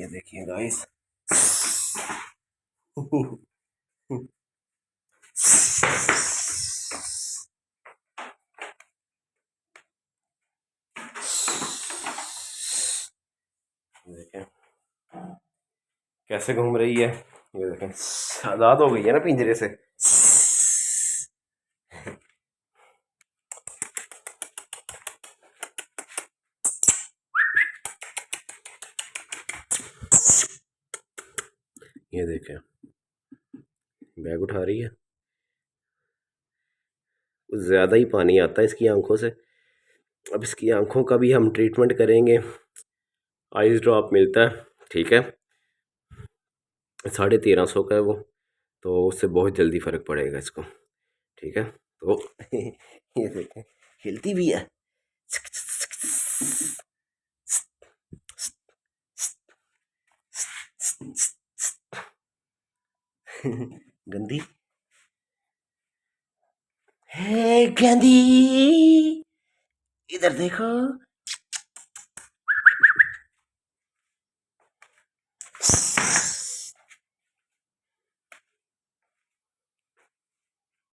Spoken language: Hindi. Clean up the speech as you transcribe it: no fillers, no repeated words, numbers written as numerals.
ये देखिए गाइस। देखें कैसे घूम रही है। ये देखें आज़ाद हो गई है ना पिंजरे से। ये देखें बैग उठा रही है। कुछ ज़्यादा ही पानी आता है इसकी आंखों से। अब इसकी आंखों का भी हम ट्रीटमेंट करेंगे। आइस ड्रॉप मिलता है, ठीक है, 1350 का है वो, तो उससे बहुत जल्दी फ़र्क पड़ेगा इसको, ठीक है। तो ये देखें हिलती भी है। गंदी है गंदी, इधर देखो।